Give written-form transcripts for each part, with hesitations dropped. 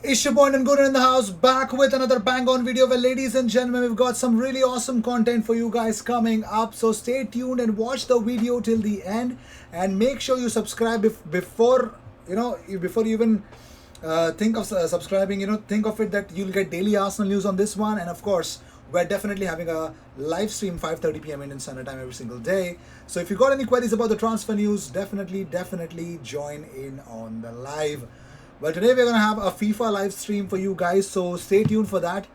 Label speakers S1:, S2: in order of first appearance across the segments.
S1: Ishabond and Guru in the house, back with another bang on video where, ladies and gentlemen, we've got some really awesome content for you guys coming up. So stay tuned and watch the video till the end, and make sure you subscribe before before you even think of subscribing. Think of it that you'll get daily Arsenal news on this one, and of course, we're definitely having a live stream 5:30 p.m. Indian Standard Time every single day. So if you got any queries about the transfer news, definitely join in on the live. Well, today we're gonna have a FIFA live stream for you guys, so stay tuned for that.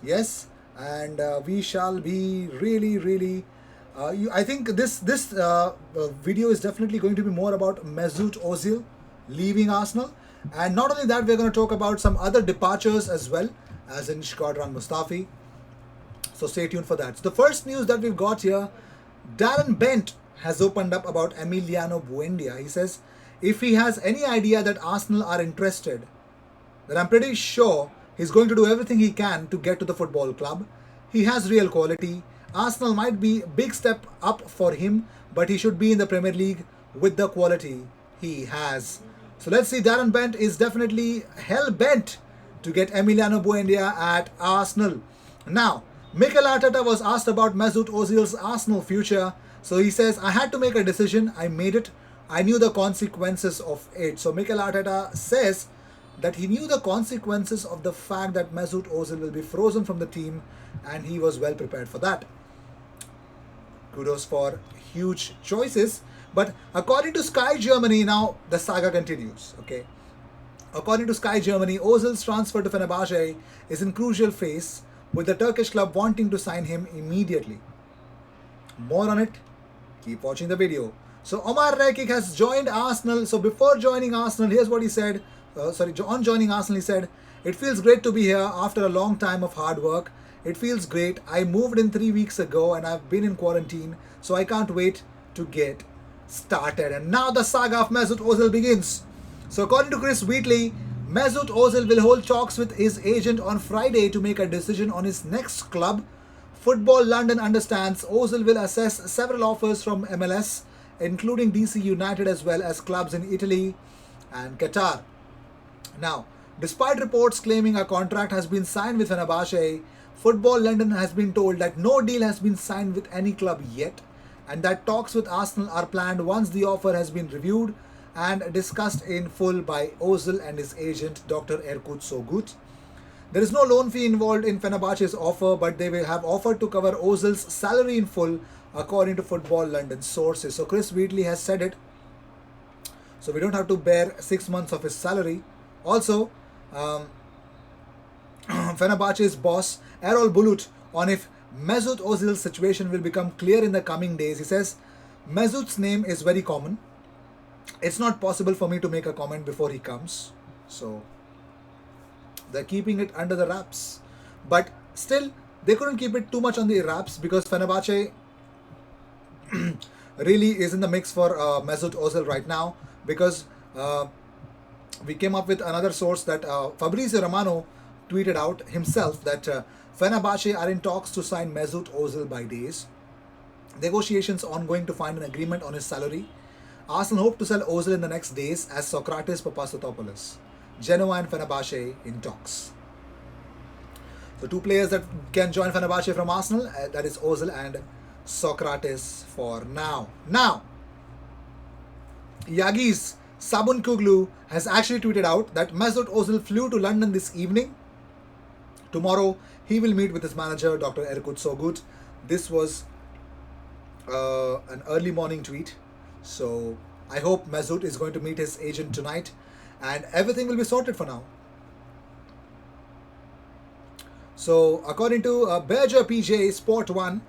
S1: Yes, and we shall be really. I think this video is definitely going to be more about Mesut Ozil leaving Arsenal, and not only that, we're going to talk about some other departures as well, as in Shkodran Mustafi. So stay tuned for that. So the first news that we've got here, Darren Bent has opened up about Emiliano Buendia. He says if he has any idea that Arsenal are interested, then I'm pretty sure he's going to do everything he can to get to the football club. He has real quality. Arsenal might be a big step up for him, but he should be in the Premier League with the quality he has. So let's see, Darren Bent is definitely hell bent to get Emiliano Buendia at Arsenal. Now, Mikel Arteta was asked about Mesut Ozil's Arsenal future. So he says, I had to make a decision. I made it. I knew the consequences of it. So Mikel Arteta says that he knew the consequences of the fact that Mesut Ozil will be frozen from the team, and he was well prepared for that. Kudos for huge choices. But according to Sky Germany, now the saga continues. Okay. According to Sky Germany, Ozil's transfer to Fenerbahce is in crucial phase, with the Turkish club wanting to sign him immediately. More on it. Keep watching the video. So Omar Rekik has joined Arsenal. So before joining Arsenal, here's what he said. On joining Arsenal, he said, it feels great to be here after a long time of hard work. It feels great. I moved in 3 weeks ago and I've been in quarantine, so I can't wait to get started. And now the saga of Mesut Ozil begins. So according to Chris Wheatley, Mesut Ozil will hold talks with his agent on Friday to make a decision on his next club. Football London understands Ozil will assess several offers from MLS, including DC United as well as clubs in Italy and Qatar. Now, despite reports claiming a contract has been signed with Fenerbahce, Football London has been told that no deal has been signed with any club yet, and that talks with Arsenal are planned once the offer has been reviewed and discussed in full by Ozil and his agent Dr. Erkut Sogut. There is no loan fee involved in Fenerbahce's offer, but they will have offered to cover Ozil's salary in full, according to Football London sources. So Chris Wheatley has said it. So we don't have to bear 6 months of his salary. Also, Fenerbahce's boss Erol Bulut on if Mesut Ozil's situation will become clear in the coming days. He says, Mesut's name is very common. It's not possible for me to make a comment before he comes. So they're keeping it under the wraps. But still, they couldn't keep it too much on the wraps because Fenerbahce really is in the mix for Mesut Ozil right now, because we came up with another source that Fabrizio Romano tweeted out himself that Fenerbahce are in talks to sign Mesut Ozil by days. Negotiations ongoing to find an agreement on his salary. Arsenal hope to sell Ozil in the next days as Socrates Papastotopoulos. Genoa and Fenerbahce in talks. So two players that can join Fenerbahce from Arsenal, that is Ozil and Socrates for now. Now, Yagi's Sabun Kuglu has actually tweeted out that Mesut Ozil flew to London this evening. Tomorrow, he will meet with his manager, Dr. Erkut Sogut. This was an early morning tweet. So I hope Mesut is going to meet his agent tonight and everything will be sorted for now. So according to Berger PJ Sport 1,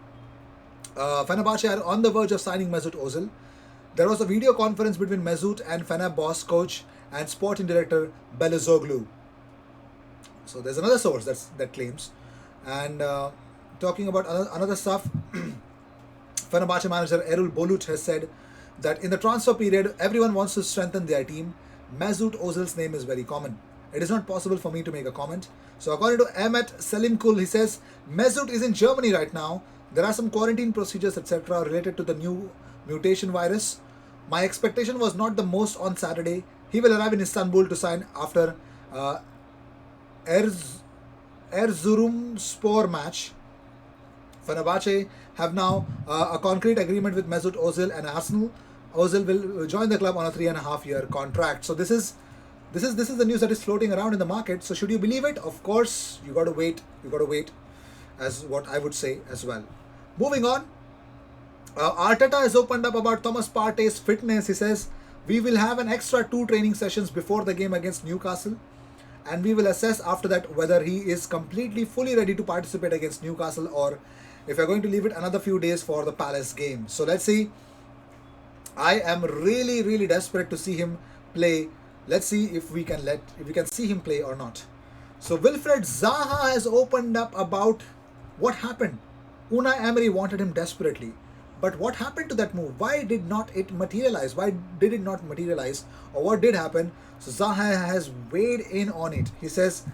S1: Fenerbahce are on the verge of signing Mesut Ozil. There was a video conference between Mesut and Fener boss, coach and sporting director Belozoglu. So there's another source that claims. And talking about another stuff, Fenerbahce manager Erol Bulut has said that in the transfer period, everyone wants to strengthen their team. Mesut Ozil's name is very common. It is not possible for me to make a comment. So according to Ahmet Selimkul, he says, Mesut is in Germany right now. There are some quarantine procedures, etc. related to the new mutation virus. My expectation was not the most on Saturday. He will arrive in Istanbul to sign after Erz, Erzurumspor match. Fenerbahce have now a concrete agreement with Mesut Ozil and Arsenal. Ozil will join the club on a 3.5-year contract. So this is the news that is floating around in the market. So should you believe it? Of course, you got to wait. You got to wait, as what I would say as well. Moving on, Arteta has opened up about Thomas Partey's fitness. He says we will have an extra 2 training sessions before the game against Newcastle, and we will assess after that whether he is completely fully ready to participate against Newcastle, or if we're going to leave it another few days for the Palace game. So let's see. I am really desperate to see him play. Let's see if we can see him play or not. So Wilfred Zaha has opened up about what happened. Unai Emery wanted him desperately, but what happened to that move? Why did not it materialize? Why did it not materialize, or what did happen? So Zaha has weighed in on it. He says,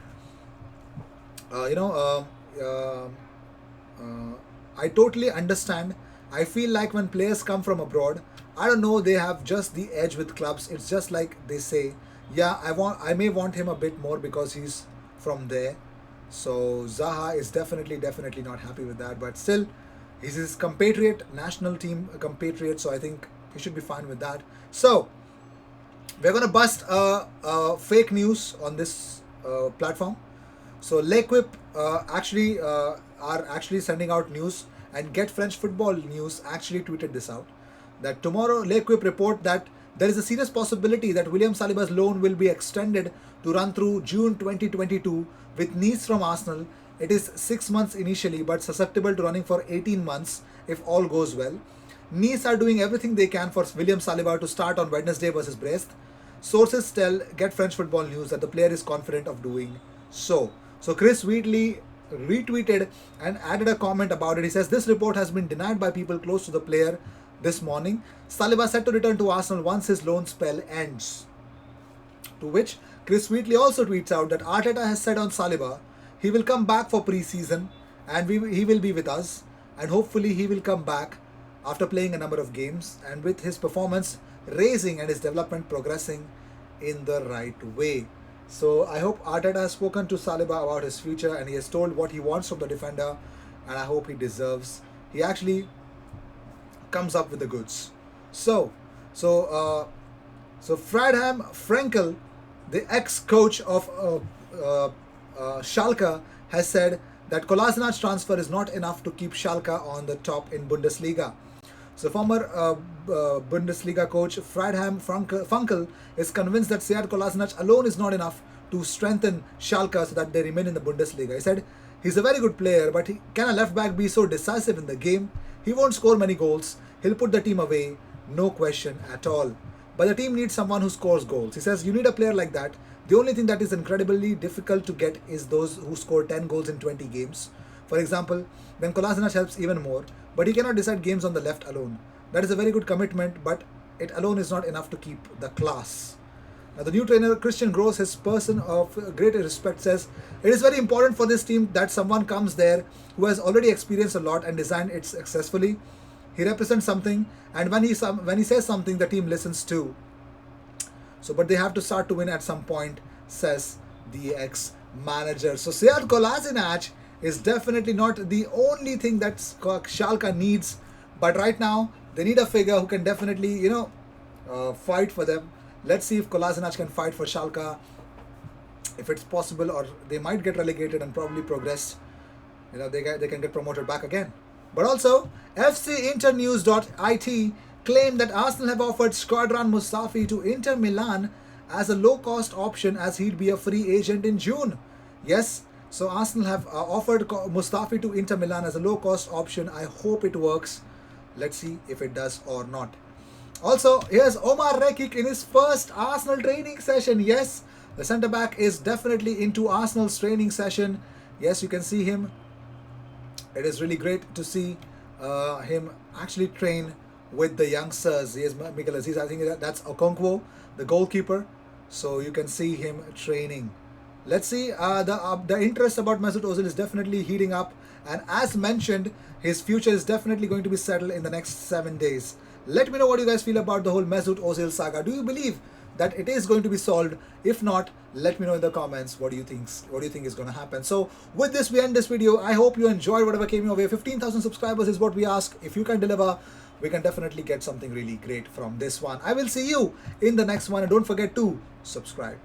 S1: I totally understand. I feel like when players come from abroad, I don't know, they have just the edge with clubs. It's just like they say, yeah, I may want him a bit more because he's from there. So Zaha is definitely not happy with that, but still, he's his compatriot, national team compatriot, so I think he should be fine with that. So we're gonna bust fake news on this platform. So L'Equipe are actually sending out news, and Get French Football News actually tweeted this out, that tomorrow L'Equipe report that there is a serious possibility that William Saliba's loan will be extended to run through June 2022 with Nice from Arsenal. It is 6 months initially, but susceptible to running for 18 months if all goes well. Nice are doing everything they can for William Saliba to start on Wednesday versus Brest. Sources tell Get French Football News that the player is confident of doing so. So Chris Wheatley retweeted and added a comment about it. He says, this report has been denied by people close to the player this morning. Saliba set to return to Arsenal once his loan spell ends. To which Chris Wheatley also tweets out that Arteta has said on Saliba, he will come back for pre-season and he will be with us, and hopefully he will come back after playing a number of games and with his performance raising and his development progressing in the right way. So I hope Arteta has spoken to Saliba about his future, and he has told what he wants from the defender, and I hope he deserves. He actually comes up with the goods. So Friedhelm Frenkel, the ex-coach of Schalke, has said that Kolasinac transfer is not enough to keep Schalke on the top in Bundesliga. So former Bundesliga coach Friedhelm Funkel is convinced that Sead Kolasinac alone is not enough to strengthen Schalke so that they remain in the Bundesliga. He said, he's a very good player, but can a left back be so decisive in the game? He won't score many goals. He'll put the team away, no question at all. But the team needs someone who scores goals. He says, you need a player like that. The only thing that is incredibly difficult to get is those who score 10 goals in 20 games. For example, then Kolasinac helps even more, but he cannot decide games on the left alone. That is a very good commitment, but it alone is not enough to keep the class. Now, the new trainer, Christian Gross, his person of great respect, says, it is very important for this team that someone comes there who has already experienced a lot and designed it successfully. He represents something, and when he says something, the team listens too. So, but they have to start to win at some point, says the ex-manager. So Sead Kolasinac is definitely not the only thing that Schalke needs, but right now they need a figure who can definitely, fight for them. Let's see if Kolasinac can fight for Schalke, if it's possible, or they might get relegated and probably progress. They can get promoted back again. But also, FCInternews.it claimed that Arsenal have offered Shkodran Mustafi to Inter Milan as a low-cost option, as he'd be a free agent in June. Yes, so Arsenal have offered Mustafi to Inter Milan as a low-cost option. I hope it works. Let's see if it does or not. Also, here's Omar Rekik in his first Arsenal training session. Yes, the centre-back is definitely into Arsenal's training session. Yes, you can see him. It is really great to see him actually train with the youngsters. Here's Miguel Aziz. I think that's Okonkwo, the goalkeeper. So you can see him training. Let's see. The interest about Mesut Ozil is definitely heating up. And as mentioned, his future is definitely going to be settled in the next 7 days. Let me know what you guys feel about the whole Mesut Ozil saga. Do you believe that it is going to be solved. If not, let me know in the comments what do you think is going to happen. So with this, we end this video. I hope you enjoyed whatever came your way. 15,000 subscribers is what we ask. If you can deliver, we can definitely get something really great from this one. I will see you in the next one, and don't forget to subscribe.